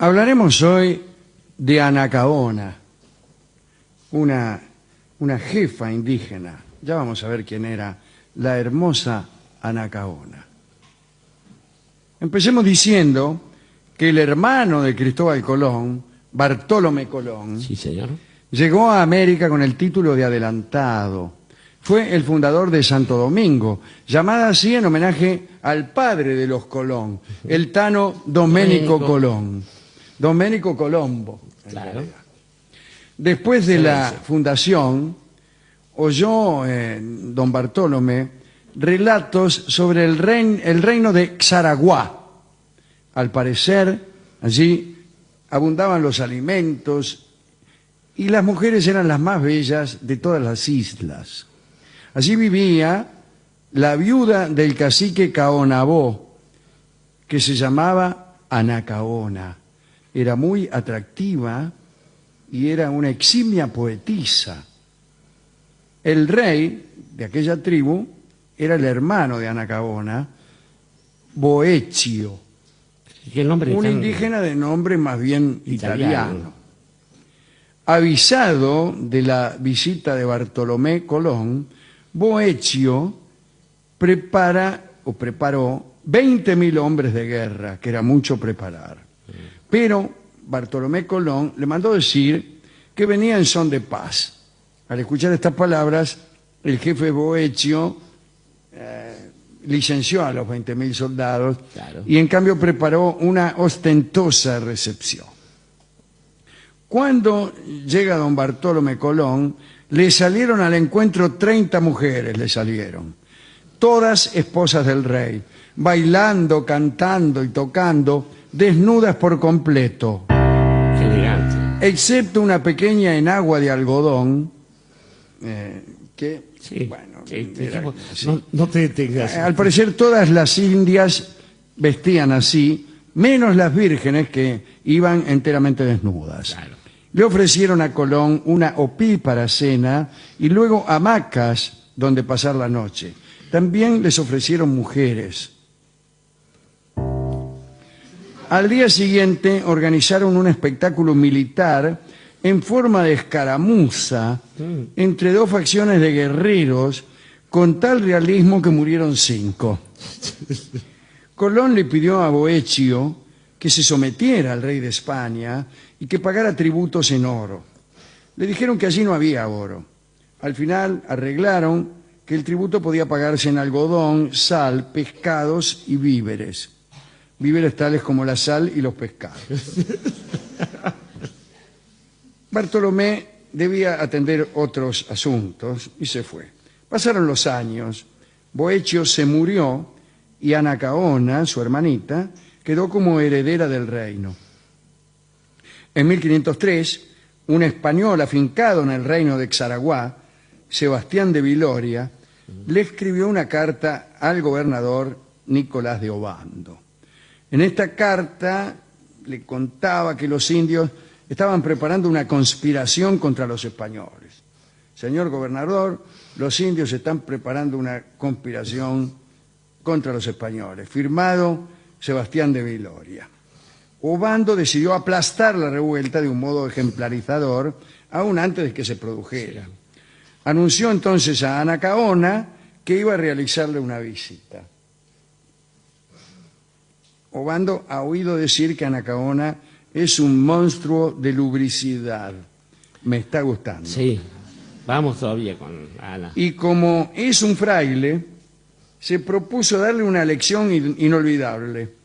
Hablaremos hoy de Anacaona, una jefa indígena. Ya vamos a ver quién era la hermosa Anacaona. Empecemos diciendo que el hermano de Cristóbal Colón, Bartolomé Colón, Sí, señor. llegó a América con el título de adelantado. Fue el fundador de Santo Domingo, llamada así en homenaje al padre de los Colón, el tano Doménico Colón. Doménico Colombo. Claro. Después de la fundación, oyó don Bartolomé relatos sobre el reino de Xaraguá. Al parecer, allí abundaban los alimentos y las mujeres eran las más bellas de todas las islas. Allí vivía la viuda del cacique Caonabó, que se llamaba Anacaona. Era muy atractiva y era una eximia poetisa. El rey de aquella tribu era el hermano de Anacaona, Boecio, un indígena de nombre más bien italiano. Avisado de la visita de Bartolomé Colón, Boecio preparó 20.000 hombres de guerra, que era mucho preparar. Pero Bartolomé Colón le mandó decir que venía en son de paz. Al escuchar estas palabras, el jefe Boecio licenció a los 20.000 soldados, claro, y en cambio preparó una ostentosa recepción. Cuando llega don Bartolomé Colón, le salieron al encuentro 30 mujeres, le salieron, todas esposas del rey, bailando, cantando y tocando, desnudas por completo. Qué elegante. Excepto una pequeña enagua de algodón, que, Sí, bueno, sí. No te detengas. al parecer todas las indias vestían así, menos las vírgenes que iban enteramente desnudas. Claro. Le ofrecieron a Colón una opípara cena y luego hamacas donde pasar la noche. También les ofrecieron mujeres. Al día siguiente organizaron un espectáculo militar en forma de escaramuza entre dos facciones de guerreros con tal realismo que murieron 5. Colón le pidió a Boecio que se sometiera al rey de España y que pagara tributos en oro. Le dijeron que allí no había oro. Al final arreglaron que el tributo podía pagarse en algodón, sal, pescados y víveres. Víveres tales como la sal y los pescados. Bartolomé debía atender otros asuntos y se fue. Pasaron los años, Boecio se murió y Anacaona, su hermanita, quedó como heredera del reino. En 1503, un español afincado en el reino de Xaraguá, Sebastián de Viloria, le escribió una carta al gobernador Nicolás de Obando. En esta carta le contaba que los indios estaban preparando una conspiración contra los españoles. Señor gobernador, los indios están preparando una conspiración contra los españoles. Firmado Sebastián de Viloria. Obando decidió aplastar la revuelta de un modo ejemplarizador, aún antes de que se produjera. Anunció entonces a Anacaona que iba a realizarle una visita. Obando ha oído decir que Anacaona es un monstruo de lubricidad. Me está gustando. Sí, vamos todavía con Ana. Y como es un fraile, se propuso darle una lección inolvidable.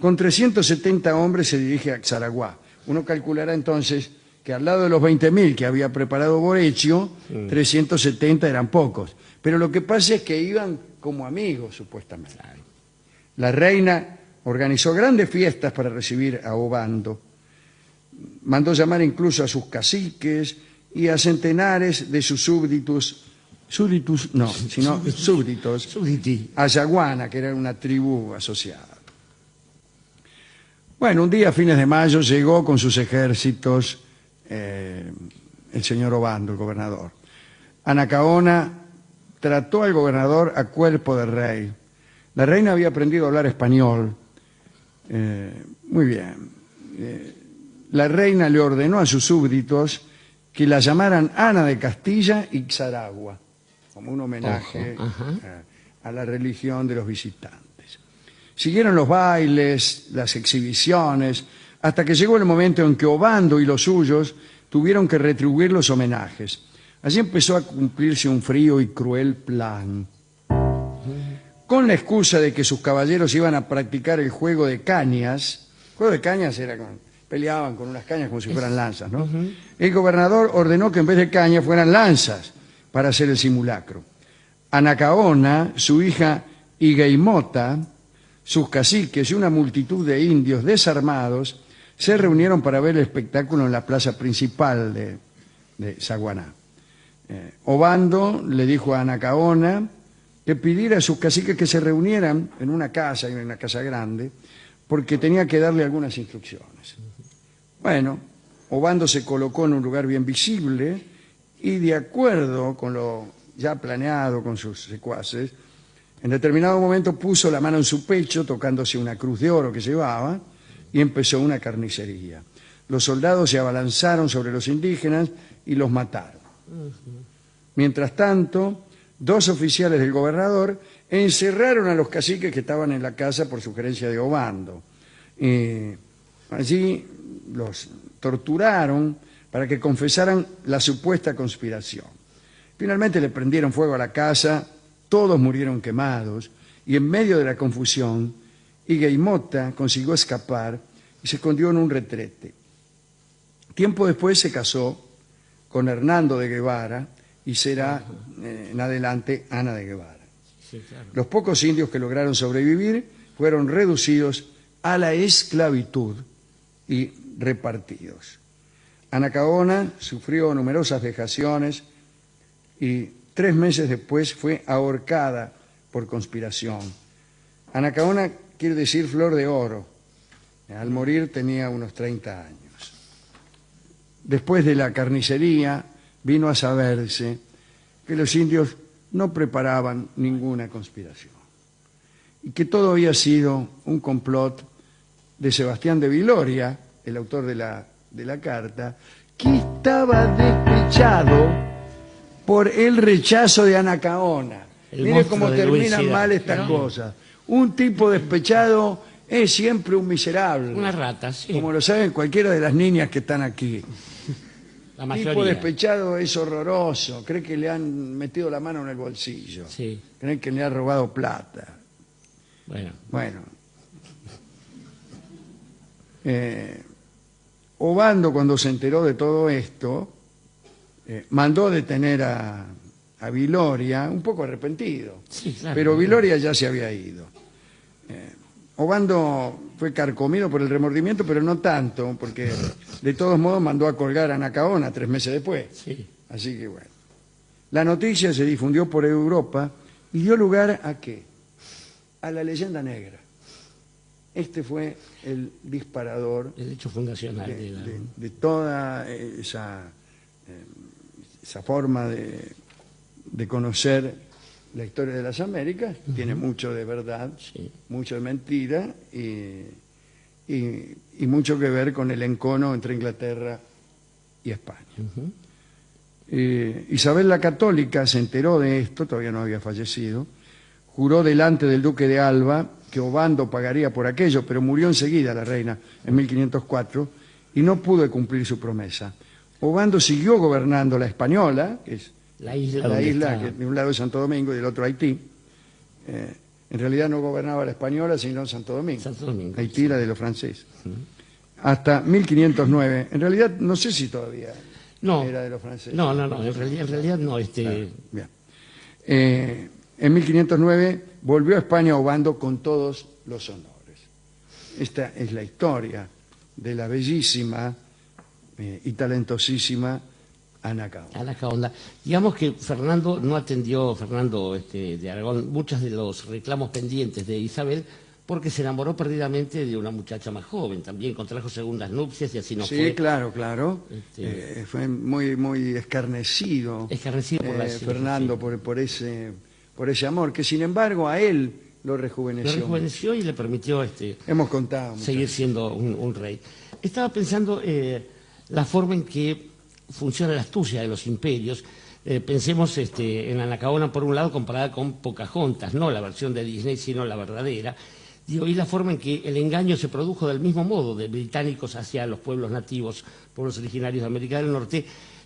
Con 370 hombres se dirige a Xaraguá. Uno calculará entonces que al lado de los 20.000 que había preparado Boecio, 370 eran pocos. Pero lo que pasa es que iban como amigos, supuestamente. La reina organizó grandes fiestas para recibir a Obando. Mandó llamar incluso a sus caciques y a centenares de sus súbditos, a Yaguana, que era una tribu asociada. Bueno, un día a fines de mayo llegó con sus ejércitos el señor Obando, el gobernador. Anacaona trató al gobernador a cuerpo de rey. La reina había aprendido a hablar español. Muy bien. la reina le ordenó a sus súbditos que la llamaran Ana de Castilla y Xaragua, como un homenaje a la religión de los visitantes. Siguieron los bailes, las exhibiciones, hasta que llegó el momento en que Obando y los suyos tuvieron que retribuir los homenajes. Allí empezó a cumplirse un frío y cruel plan. Con la excusa de que sus caballeros iban a practicar el juego de cañas, el juego de cañas era peleaban con unas cañas como si fueran lanzas, ¿no? El gobernador ordenó que en vez de cañas fueran lanzas para hacer el simulacro. Anacaona, su hija Higueimota, sus caciques y una multitud de indios desarmados se reunieron para ver el espectáculo en la plaza principal de Saguaná. Obando le dijo a Anacaona que pidiera a sus caciques que se reunieran en una casa grande, porque tenía que darle algunas instrucciones. Bueno, Obando se colocó en un lugar bien visible y, de acuerdo con lo ya planeado con sus secuaces, en determinado momento puso la mano en su pecho, tocándose una cruz de oro que llevaba, y empezó una carnicería. Los soldados se abalanzaron sobre los indígenas y los mataron. Mientras tanto, 2 oficiales del gobernador encerraron a los caciques que estaban en la casa por sugerencia de Obando. Allí los torturaron para que confesaran la supuesta conspiración. Finalmente le prendieron fuego a la casa, todos murieron quemados, y en medio de la confusión, Higueimota consiguió escapar y se escondió en un retrete. Tiempo después se casó con Hernando de Guevara y será en adelante Ana de Guevara. Sí, claro. Los pocos indios que lograron sobrevivir fueron reducidos a la esclavitud y repartidos. Anacaona sufrió numerosas vejaciones y 3 meses después fue ahorcada por conspiración. Anacaona quiere decir flor de oro. Al morir tenía unos 30 años. Después de la carnicería vino a saberse que los indios no preparaban ninguna conspiración y que todo había sido un complot de Sebastián de Viloria, el autor de la carta, que estaba despechado por el rechazo de Anacaona. Mire cómo terminan mal estas cosas. Un tipo despechado es siempre un miserable. Una rata, sí. Como lo saben cualquiera de las niñas que están aquí. La mayoría. Tipo despechado es horroroso. Cree que le han metido la mano en el bolsillo. Sí. Cree que le ha robado plata. Bueno. Obando, cuando se enteró de todo esto, mandó detener a Viloria, un poco arrepentido. Sí, claro. Pero Viloria ya se había ido. Obando fue carcomido por el remordimiento, pero no tanto, porque de todos modos mandó a colgar a Anacaona 3 meses después. Sí. Así que bueno. La noticia se difundió por Europa y dio lugar ¿a qué? A la leyenda negra. Este fue el disparador, el hecho fundacional de toda esa forma de conocer la historia de las Américas. Tiene mucho de verdad, sí, mucho de mentira y mucho que ver con el encono entre Inglaterra y España. Isabel la Católica se enteró de esto, todavía no había fallecido, juró delante del duque de Alba que Obando pagaría por aquello, pero murió enseguida la reina en 1504 y no pudo cumplir su promesa. Obando siguió gobernando la Española, que es la isla que de un lado es Santo Domingo y del otro Haití. En realidad no gobernaba la Española, sino Santo Domingo. Haití era de los franceses. Hasta 1509. En realidad no sé si todavía era de los franceses. No, en realidad no. Bien. En 1509 volvió a España Obando con todos los honores. Esta es la historia de la bellísima y talentosísima Anacaona. Digamos que Fernando no atendió, de Aragón, muchos de los reclamos pendientes de Isabel, porque se enamoró perdidamente de una muchacha más joven, también contrajo segundas nupcias y así no fue. Sí, claro. Fue muy escarnecido Fernando sí, por ese amor, que sin embargo a él lo rejuveneció. Y le permitió hemos contado seguir siendo un rey. Estaba pensando la forma en que funciona la astucia de los imperios. Pensemos en Anacaona, por un lado, comparada con Pocahontas, no la versión de Disney, sino la verdadera. Digo, y la forma en que el engaño se produjo del mismo modo, de británicos hacia los pueblos nativos, pueblos originarios de América del Norte,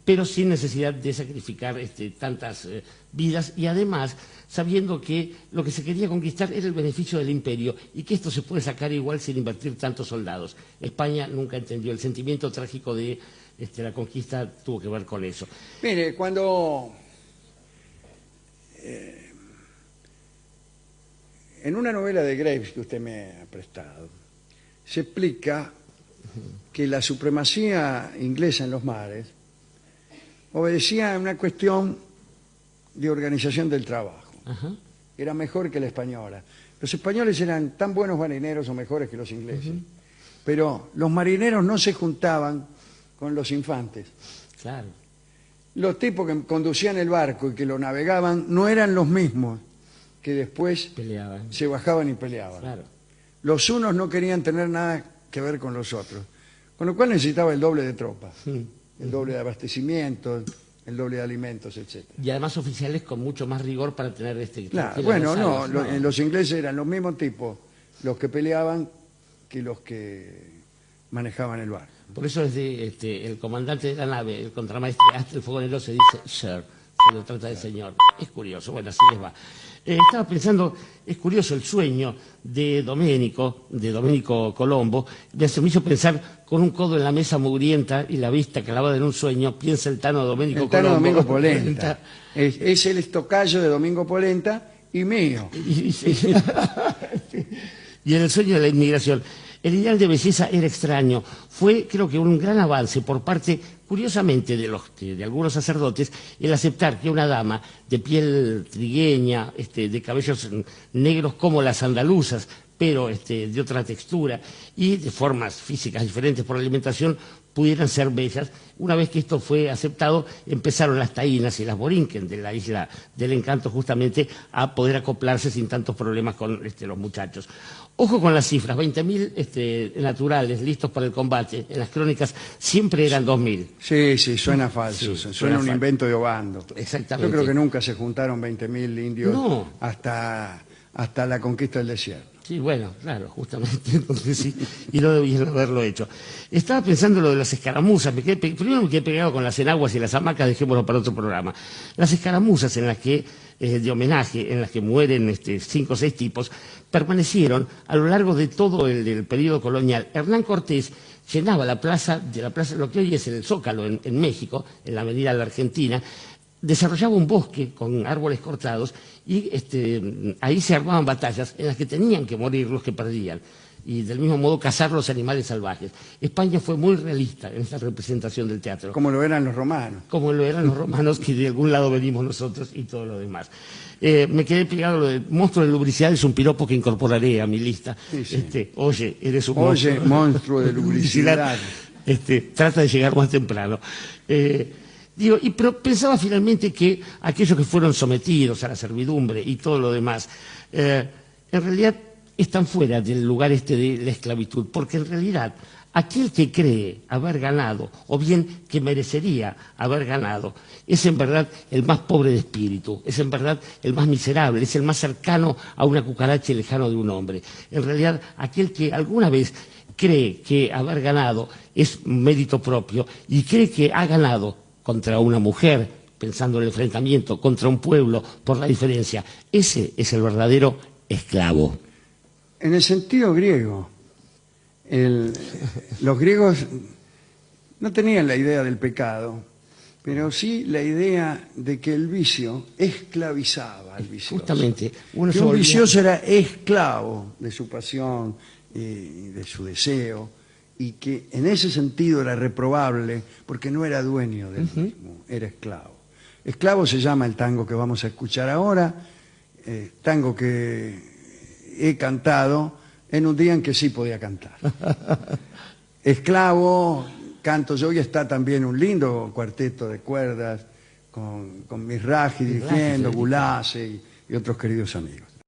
pero sin necesidad de sacrificar tantas vidas, y además sabiendo que lo que se quería conquistar era el beneficio del imperio y que esto se puede sacar igual sin invertir tantos soldados. España nunca entendió el sentimiento trágico de la conquista, tuvo que ver con eso. Mire, cuando en una novela de Graves que usted me ha prestado, se explica que la supremacía inglesa en los mares obedecía a una cuestión de organización del trabajo. Ajá. Era mejor que la española. Los españoles eran tan buenos marineros o mejores que los ingleses, pero los marineros no se juntaban con los infantes. Claro. Los tipos que conducían el barco y que lo navegaban no eran los mismos que después Peleaban. se bajaban y peleaban. Claro. Los unos no querían tener nada que ver con los otros, con lo cual necesitaba el doble de tropas, el doble de abastecimientos, el doble de alimentos, etc. Y además oficiales con mucho más rigor para tener Claro, bueno, no, los ingleses eran los mismos tipos los que peleaban que los que manejaban el barco. Por eso desde el comandante de la nave, el contramaestre, hasta el fogonero se dice sir, se lo trata de señor. Es curioso, bueno, así les va. Estaba pensando, es curioso el sueño de Domenico Colombo, me hizo pensar con un codo en la mesa mugrienta y la vista clavada en un sueño, piensa el Tano Domenico Colombo. El Tano Domingo Polenta. Es el estocayo de Domingo Polenta y mío. Y en el sueño de la inmigración. El ideal de belleza era extraño. Fue, creo que, un gran avance por parte, curiosamente, de algunos sacerdotes, el aceptar que una dama de piel trigueña, de cabellos negros como las andaluzas, pero de otra textura y de formas físicas diferentes por la alimentación, pudieran ser bellas. Una vez que esto fue aceptado, empezaron las taínas y las borinquen de la isla del Encanto justamente a poder acoplarse sin tantos problemas con los muchachos. Ojo con las cifras, 20.000 naturales listos para el combate. En las crónicas siempre eran 2.000. Sí, suena falso, Sí, suena un invento de Obando. Exactamente. Yo creo que nunca se juntaron 20.000 indios No. hasta la conquista del desierto. Sí, bueno, claro, justamente, entonces sí, y no debían haberlo hecho. Estaba pensando lo de las escaramuzas, primero me quedé pegado con las enaguas y las hamacas, dejémoslo para otro programa. Las escaramuzas en las que, de homenaje, en las que mueren 5 o 6 tipos, permanecieron a lo largo de todo el periodo colonial. Hernán Cortés llenaba la plaza, lo que hoy es el Zócalo en México, en la avenida de la Argentina, desarrollaba un bosque con árboles cortados y ahí se armaban batallas en las que tenían que morir los que perdían y del mismo modo cazar los animales salvajes. España fue muy realista en esta representación del teatro. Como lo eran los romanos. Como lo eran los romanos, que de algún lado venimos nosotros y todo lo demás. Me quedé pegado lo de monstruo de lubricidad, es un piropo que incorporaré a mi lista. Sí. Oye, eres un Oye, monstruo de lubricidad. Trata de llegar más temprano. Pero pensaba finalmente que aquellos que fueron sometidos a la servidumbre y todo lo demás, en realidad están fuera del lugar de la esclavitud, porque en realidad aquel que cree haber ganado, o bien que merecería haber ganado, es en verdad el más pobre de espíritu, es en verdad el más miserable, es el más cercano a una cucaracha y lejano de un hombre. En realidad, aquel que alguna vez cree que haber ganado es mérito propio y cree que ha ganado contra una mujer, pensando en el enfrentamiento, contra un pueblo, por la diferencia, ese es el verdadero esclavo. En el sentido griego, los griegos no tenían la idea del pecado, pero sí la idea de que el vicio esclavizaba al vicioso. Justamente. Que un vicioso era esclavo de su pasión y de su deseo, y que en ese sentido era reprobable porque no era dueño del mismo, era esclavo. Esclavo se llama el tango que vamos a escuchar ahora, tango que he cantado en un día en que sí podía cantar. Esclavo, canto yo, y está también un lindo cuarteto de cuerdas con Mizrahi dirigiendo, Gulase y otros queridos amigos.